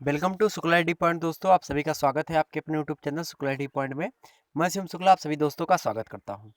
Welcome to Shukla D point. दोस्तों, आप सभी का स्वागत है आपके अपने YouTube channel Shukla D point में। मैं शिवम शुक्ला आप सभी दोस्तों का स्वागत करता हूं।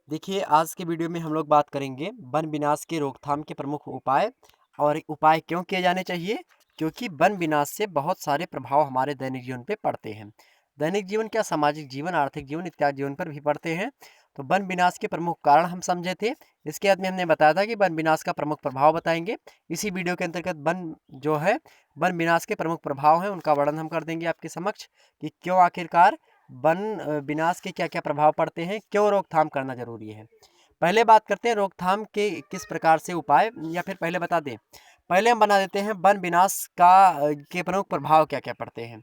देखिए, आज के वीडियो में हम लोग बात करेंगे वन विनाश के रोकथाम के प्रमुख उपाय और उपाय क्यों किए जाने चाहिए। क्योंकि वन विनाश से बहुत सारे प्रभाव हमारे दैनिक जीवन पे पड़ते हैं। दैनिक जीवन क्या, सामाजिक जीवन, आर्थिक जीवन इत्यादि जीवन पर भी पड़ते हैं। तो वन विनाश के प्रमुख कारण हम समझे थे। इसके बाद में हमने बताया था कि वन विनाश का प्रमुख प्रभाव बताएंगे। इसी वीडियो के अंतर्गत वन विनाश के प्रमुख प्रभाव हैं उनका वर्णन हम कर देंगे आपके समक्ष कि क्यों आखिरकार वन विनाश के क्या क्या प्रभाव पड़ते हैं, क्यों रोकथाम करना जरूरी है। पहले बात करते हैं रोकथाम के किस प्रकार से उपाय, या फिर पहले बता दें, पहले हम बना देते हैं वन विनाश के प्रमुख प्रभाव क्या क्या पड़ते हैं।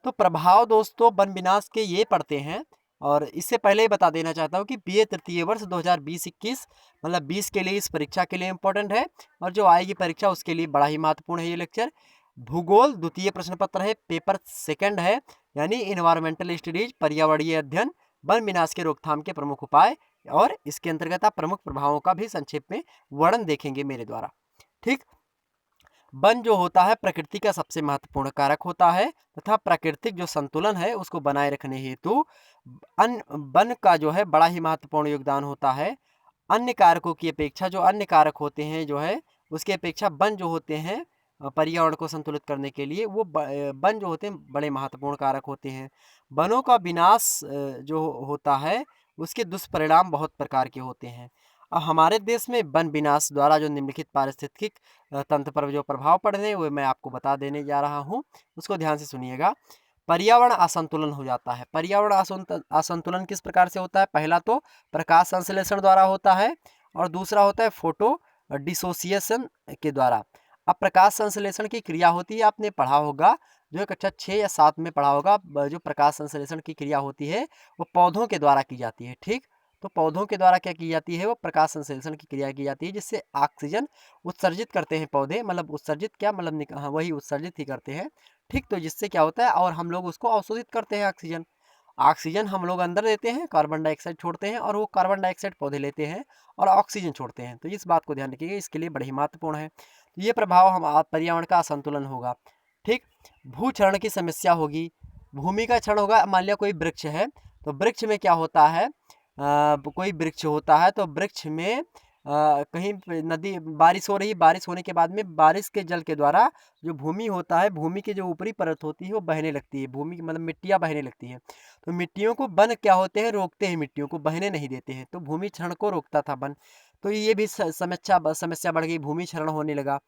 तो प्रभाव दोस्तों वन विनाश के ये पड़ते हैं, और इससे पहले ही बता देना चाहता हूँ कि बीए तृतीय वर्ष 2020-21 मतलब 20 के लिए इस परीक्षा के लिए इम्पोर्टेंट है, और जो आएगी परीक्षा उसके लिए बड़ा ही महत्वपूर्ण है ये लेक्चर। भूगोल द्वितीय प्रश्न पत्र है, पेपर सेकंड है, यानी इन्वायरमेंटल स्टडीज पर्यावरणीय अध्ययन, वन विनाश के रोकथाम के प्रमुख उपाय, और इसके अंतर्गत आप प्रमुख प्रभावों का भी संक्षेप में वर्णन देखेंगे मेरे द्वारा। ठीक। वन जो होता है प्रकृति का सबसे महत्वपूर्ण कारक होता है, तथा प्राकृतिक जो संतुलन है उसको बनाए रखने हेतु वन का जो है बड़ा ही महत्वपूर्ण योगदान होता है। अन्य कारकों की अपेक्षा जो अन्य कारक होते हैं जो है उसकी अपेक्षा वन जो होते हैं पर्यावरण को संतुलित करने के लिए वो वन जो होते हैं बड़े महत्वपूर्ण कारक होते हैं। वनों का विनाश जो होता है उसके दुष्परिणाम बहुत प्रकार के होते हैं। अब हमारे देश में वन विनाश द्वारा जो निम्नलिखित पारिस्थितिक तंत्र पर जो प्रभाव पड़ रहे हैं वो मैं आपको बता देने जा रहा हूँ, उसको ध्यान से सुनिएगा। पर्यावरण असंतुलन हो जाता है। पर्यावरण असंतुलन किस प्रकार से होता है? पहला तो प्रकाश संश्लेषण द्वारा होता है, और दूसरा होता है फोटो डिसोसिएशन के द्वारा। अब प्रकाश संश्लेषण की क्रिया होती है, आपने पढ़ा होगा, जो कक्षा 6 या 7 में पढ़ा होगा। जो प्रकाश संश्लेषण की क्रिया होती है वो पौधों के द्वारा की जाती है। ठीक। तो पौधों के द्वारा क्या की जाती है? वो प्रकाश संश्लेषण की क्रिया की जाती है, जिससे ऑक्सीजन उत्सर्जित करते हैं पौधे, मतलब उत्सर्जित क्या मतलब हाँ वही उत्सर्जित ही करते हैं। ठीक। तो जिससे क्या होता है, और हम लोग उसको अवशोषित करते हैं ऑक्सीजन। ऑक्सीजन हम लोग अंदर देते हैं, कार्बन डाइऑक्साइड छोड़ते हैं, और वो कार्बन डाइऑक्साइड पौधे लेते हैं और ऑक्सीजन छोड़ते हैं। तो इस बात को ध्यान रखिएगा, इसके लिए बड़ी ही महत्वपूर्ण है। तो ये प्रभाव हम पर्यावरण का असंतुलन होगा। ठीक। भूक्षरण की समस्या होगी, भूमि का क्षरण होगा। मान लिया कोई वृक्ष है, तो वृक्ष में क्या होता है, कोई वृक्ष होता है तो वृक्ष में कहीं पे नदी बारिश हो रही है, बारिश होने के बाद में बारिश के जल के द्वारा जो भूमि होता है, भूमि की जो ऊपरी परत होती है वो बहने लगती है, भूमि की मतलब मिट्टियाँ बहने लगती हैं। तो मिट्टियों को वन क्या होते हैं, रोकते हैं, मिट्टियों को बहने नहीं देते हैं। तो भूमि क्षरण को रोकता था वन। तो ये भी समस्या बढ़ गई, भूमि क्षरण होने लगा।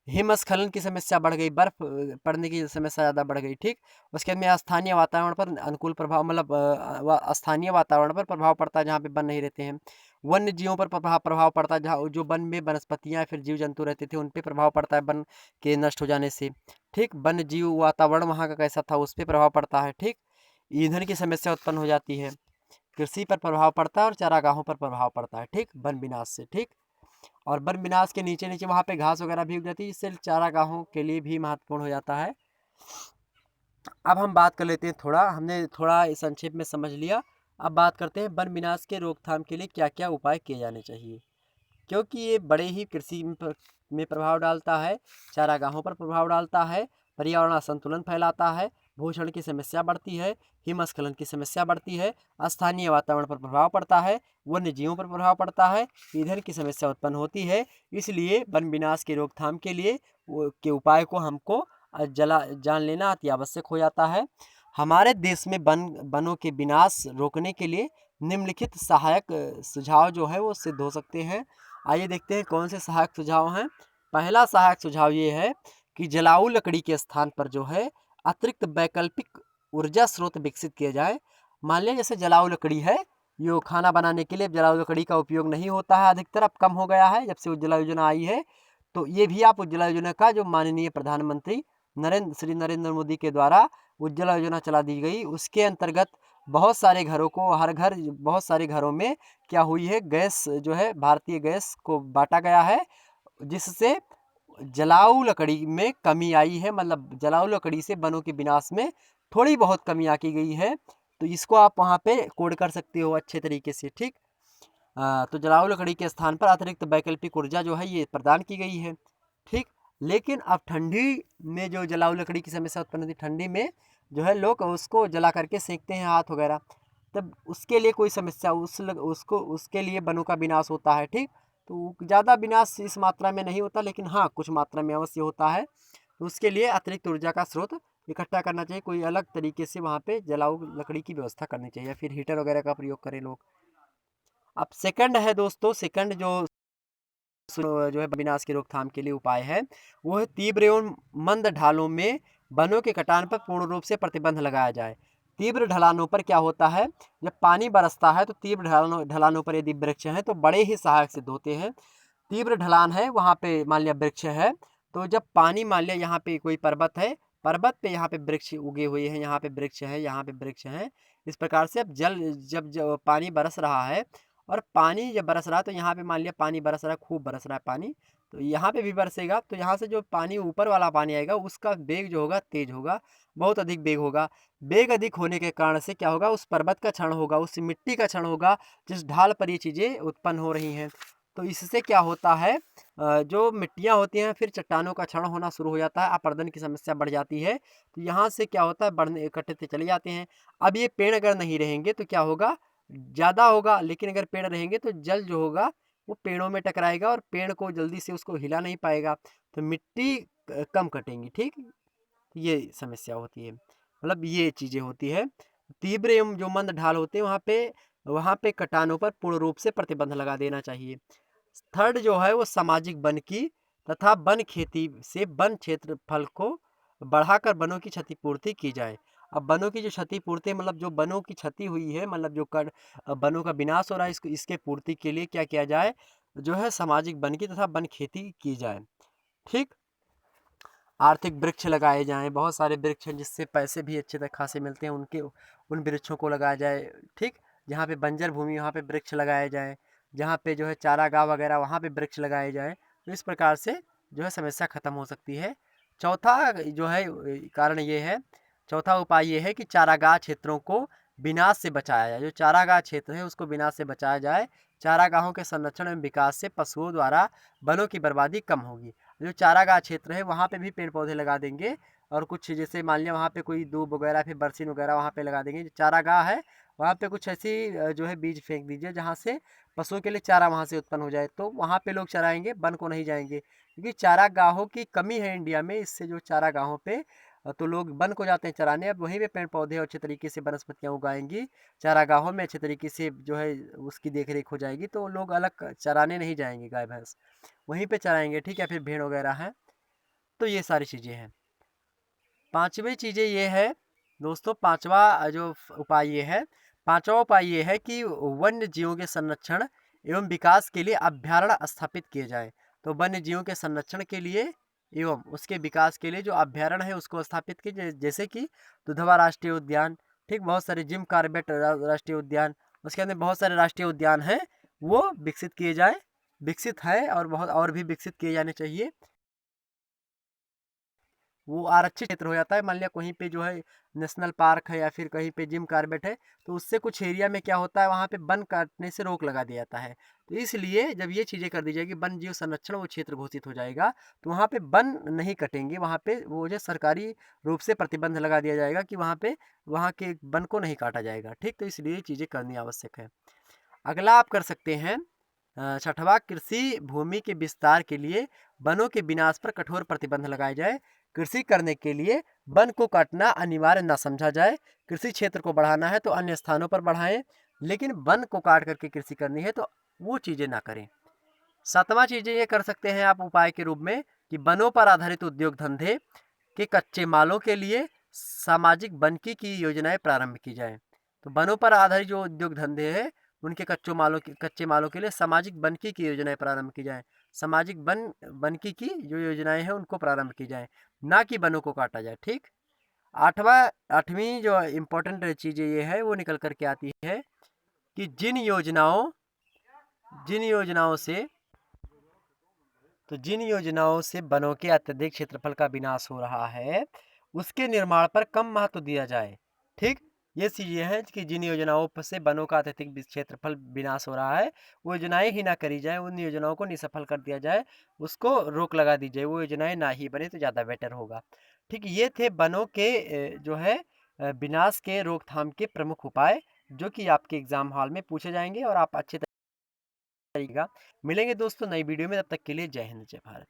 हिमस्खलन की समस्या बढ़ गई, बर्फ पड़ने की समस्या ज़्यादा बढ़ गई। ठीक। उसके बाद में स्थानीय वातावरण पर अनुकूल प्रभाव, मतलब स्थानीय वातावरण पर प्रभाव पड़ता है जहाँ पे वन नहीं रहते हैं। वन्य जीवों पर प्रभाव पड़ता है, जहाँ जो वन में वनस्पतियाँ फिर जीव जंतु रहते थे उन पे प्रभाव पड़ता है वन के नष्ट हो जाने से। ठीक। वन्य जीव वातावरण वहाँ का कैसा था उस पर प्रभाव पड़ता है। ठीक। ईंधन की समस्या उत्पन्न हो जाती है, कृषि पर प्रभाव पड़ता है, और चारागाहों पर प्रभाव पड़ता है। ठीक। वन विनाश से। ठीक। और वन विनाश के नीचे नीचे वहाँ पे घास वगैरह भी उग जाती है, जिससे चारागाहों के लिए भी महत्वपूर्ण हो जाता है। अब हम बात कर लेते हैं, हमने थोड़ा संक्षेप में समझ लिया। अब बात करते हैं वन विनाश के रोकथाम के लिए क्या क्या उपाय किए जाने चाहिए। क्योंकि ये बड़े ही कृषि में प्रभाव डालता है, चारागाहों पर प्रभाव डालता है, पर्यावरण असंतुलन फैलाता है, भूषण की समस्या बढ़ती है, हिमस्खलन की समस्या बढ़ती है, स्थानीय वातावरण पर प्रभाव पड़ता है, वन्य जीवों पर प्रभाव पड़ता है, ईंधन की समस्या उत्पन्न होती है। इसलिए वन विनाश के रोकथाम के लिए के उपाय को हमको जान लेना अति आवश्यक हो जाता है। हमारे देश में वनों के विनाश रोकने के लिए निम्नलिखित सहायक सुझाव जो है वो सिद्ध हो सकते हैं। आइए देखते हैं कौन से सहायक सुझाव हैं। पहला सहायक सुझाव ये है कि जलाऊ लकड़ी के स्थान पर जो है अतिरिक्त वैकल्पिक ऊर्जा स्रोत विकसित किए जाए। मान लिया जैसे जलाऊ लकड़ी है, ये खाना बनाने के लिए जलाऊ लकड़ी का उपयोग नहीं होता है, अधिकतर अब कम हो गया है जब से उज्ज्वला योजना आई है। तो ये भी आप उज्ज्वला योजना का जो माननीय प्रधानमंत्री श्री नरेंद्र मोदी के द्वारा उज्ज्वला योजना चला दी गई, उसके अंतर्गत बहुत सारे घरों को, बहुत सारे घरों में क्या हुई है, गैस जो है भारतीय गैस को बांटा गया है, जिससे जलाऊ लकड़ी में कमी आई है। मतलब जलाऊ लकड़ी से वनों के विनाश में थोड़ी बहुत कमी आकी गई है। तो इसको आप वहाँ पे कोड कर सकते हो अच्छे तरीके से। ठीक। तो जलाऊ लकड़ी के स्थान पर अतिरिक्त वैकल्पिक ऊर्जा जो है ये प्रदान की गई है। ठीक। लेकिन अब ठंडी में जो जलाऊ लकड़ी की समस्या उत्पन्न होती है, ठंडी में जो है लोग उसको जला करके सेकते हैं हाथ वगैरह, तब उसके लिए कोई समस्या उसको उसके लिए वनों का विनाश होता है। ठीक, तो ज़्यादा विनाश इस मात्रा में नहीं होता, लेकिन हाँ कुछ मात्रा में अवश्य होता है। तो उसके लिए अतिरिक्त ऊर्जा का स्रोत इकट्ठा करना चाहिए, कोई अलग तरीके से वहाँ पे जलाऊ लकड़ी की व्यवस्था करनी चाहिए, या फिर हीटर वगैरह का प्रयोग करें लोग। अब सेकंड है दोस्तों, सेकंड जो है विनाश की रोकथाम के लिए उपाय है, वो है तीव्र एवं मंद ढालों में वनों के कटान पर पूर्ण रूप से प्रतिबंध लगाया जाए। तीव्र ढलानों पर क्या होता है, जब पानी बरसता है तो तीव्र ढलानों पर यदि वृक्ष हैं तो बड़े ही सहायक सिद्ध होते हैं। तीव्र ढलान है, वहाँ पे मान लिया वृक्ष है, तो जब पानी मान लिया यहाँ पे कोई पर्वत है, पर्वत पे यहाँ पे वृक्ष उगे हुए हैं, यहाँ पे वृक्ष है, यहाँ पे वृक्ष है, इस प्रकार से अब जब पानी बरस रहा है, और पानी जब बरस रहा है तो यहाँ पे मान लिया पानी बरस रहा है, खूब बरस रहा है पानी, तो यहाँ पे भी बरसेगा, तो यहाँ से जो पानी ऊपर वाला पानी आएगा उसका वेग जो होगा तेज होगा, बहुत अधिक वेग होगा। वेग अधिक होने के कारण से क्या होगा, उस पर्वत का क्षरण होगा, उस मिट्टी का क्षरण होगा जिस ढाल पर ये चीज़ें उत्पन्न हो रही हैं। तो इससे क्या होता है, जो मिट्टियाँ होती हैं फिर चट्टानों का क्षरण होना शुरू हो जाता है, अपरदन की समस्या बढ़ जाती है। तो यहाँ से क्या होता है, बढ़ने इकट्ठे चले जाते हैं। अब ये पेड़ अगर नहीं रहेंगे तो क्या होगा, ज़्यादा होगा, लेकिन अगर पेड़ रहेंगे तो जल जो होगा वो पेड़ों में टकराएगा और पेड़ को जल्दी से उसको हिला नहीं पाएगा, तो मिट्टी कम कटेंगी। ठीक, ये समस्या होती है, मतलब ये चीज़ें होती है। तीव्र एवं जो मंद ढाल होते हैं वहाँ पे कटानों पर पूर्ण रूप से प्रतिबंध लगा देना चाहिए। थर्ड जो है वो सामाजिक वन की तथा वन खेती से वन क्षेत्रफल को बढ़ाकर वनों की क्षतिपूर्ति की जाए। अब वनों की जो क्षतिपूर्ति मतलब जो वनों की क्षति हुई है, मतलब जो वनों का विनाश हो रहा है, इसको इसके पूर्ति के लिए क्या किया जाए, जो है सामाजिक वन की तथा वन खेती की जाए। ठीक, आर्थिक वृक्ष लगाए जाएं, बहुत सारे वृक्ष हैं जिससे पैसे भी अच्छे तक खासे मिलते हैं, उन वृक्षों को लगाया जाए। ठीक, जहाँ पे बंजर भूमि वहाँ पे वृक्ष लगाए जाएं, जहाँ पे जो है चारागाह वगैरह वहाँ पे वृक्ष लगाए जाएं, तो इस प्रकार से जो है समस्या खत्म हो सकती है। चौथा जो है कारण ये है, चौथा उपाय ये है कि चारागाह क्षेत्रों को विनाश से बचाया जाए। जो चारागाह क्षेत्र है उसको विनाश से बचाया जाए। चारागाहों के संरक्षण एवं विकास से पशुओं द्वारा वनों की बर्बादी कम होगी। जो चारागाह क्षेत्र है वहाँ पे भी पेड़ पौधे लगा देंगे, और कुछ जैसे मान लिया वहाँ पे कोई दूब वगैरह फिर बरसीन वगैरह वहाँ पे लगा देंगे। जो चारागाह है वहाँ पे कुछ ऐसी जो है बीज फेंक दीजिए जहाँ से पशुओं के लिए चारा वहाँ से उत्पन्न हो जाए, तो वहाँ पे लोग चराएंगे, वन को नहीं जाएंगे, क्योंकि चारागाहों की कमी है इंडिया में। इससे जो चारागाहों पे तो लोग वन को जाते हैं चराने, अब वहीं पे पेड़ पौधे और अच्छे तरीके से वनस्पतियाँ उगाएंगी, चारागाहों में अच्छे तरीके से जो है उसकी देख रेख हो जाएगी, तो लोग अलग चराने नहीं जाएंगे गाय भैंस, वहीं पे चराएंगे। ठीक है, फिर भेड़ वगैरह है, तो ये सारी चीज़ें हैं। पांचवी चीज़ें ये है दोस्तों, पांचवा जो उपाय ये है, पांचवा उपाय ये है कि वन्य जीवों के संरक्षण एवं विकास के लिए अभ्यारण्य स्थापित किए जाएं। तो वन्य जीवों के संरक्षण के लिए एवं उसके विकास के लिए जो अभ्यारण्य है उसको स्थापित किए, जैसे कि दुधवा राष्ट्रीय उद्यान, ठीक, बहुत सारे जिम कॉर्बेट राष्ट्रीय उद्यान, उसके अंदर बहुत सारे राष्ट्रीय उद्यान हैं, वो विकसित किए जाए, विकसित है और बहुत और भी विकसित किए जाने चाहिए। वो आरक्षित क्षेत्र हो जाता है। मान लिया कहीं पे जो है नेशनल पार्क है या फिर कहीं पे जिम कॉर्बेट है, तो उससे कुछ एरिया में क्या होता है, वहाँ पे वन काटने से रोक लगा दिया जाता है। तो इसलिए जब ये चीज़ें कर दी जाएगी, वन जीव संरक्षण वो क्षेत्र घोषित हो जाएगा, तो वहाँ पे वन नहीं कटेंगे, वहाँ पे वो जो सरकारी रूप से प्रतिबंध लगा दिया जाएगा कि वहाँ पे वहाँ के वन को नहीं काटा जाएगा। ठीक, तो इसलिए ये चीज़ें करनी आवश्यक है। अगला आप कर सकते हैं छठवां, कृषि भूमि के विस्तार के लिए वनों के विनाश पर कठोर प्रतिबंध लगाए जाए। कृषि करने के लिए वन को काटना अनिवार्य ना समझा जाए। कृषि क्षेत्र को बढ़ाना है तो अन्य स्थानों पर बढ़ाएं, लेकिन वन को काट करके कृषि करनी है तो वो चीज़ें ना करें। सातवां चीज़ें ये कर सकते हैं आप उपाय के रूप में कि वनों पर आधारित उद्योग धंधे के कच्चे मालों के लिए सामाजिक वनिकी की योजनाएं प्रारंभ की जाए। तो वनों पर आधारित जो उद्योग धंधे हैं उनके कच्चे मालों के लिए सामाजिक वनिकी की योजनाएं प्रारंभ की जाए। सामाजिक वनिकी की जो योजनाएं हैं उनको प्रारंभ की जाए, ना कि वनों को काटा जाए। ठीक, आठवीं जो इम्पोर्टेंट चीज़ें ये है वो निकल करके आती है कि जिन योजनाओं से वनों के अत्यधिक क्षेत्रफल का विनाश हो रहा है उसके निर्माण पर कम महत्व दिया जाए। ठीक, ये चीज़ें हैं कि जिन योजनाओं से वनों का अत्यधिक क्षेत्रफल विनाश हो रहा है, वो योजनाएँ ही ना करी जाएँ, उन योजनाओं को निष्फल कर दिया जाए, उसको रोक लगा दी जाए, वो योजनाएँ ना ही बने तो ज़्यादा बेटर होगा। ठीक, ये थे वनों के जो है विनाश के रोकथाम के प्रमुख उपाय, जो कि आपके एग्ज़ाम हॉल में पूछे जाएँगे और आप अच्छे तरीके का मिलेंगे दोस्तों नई वीडियो में। तब तक के लिए जय हिंद, जय भारत।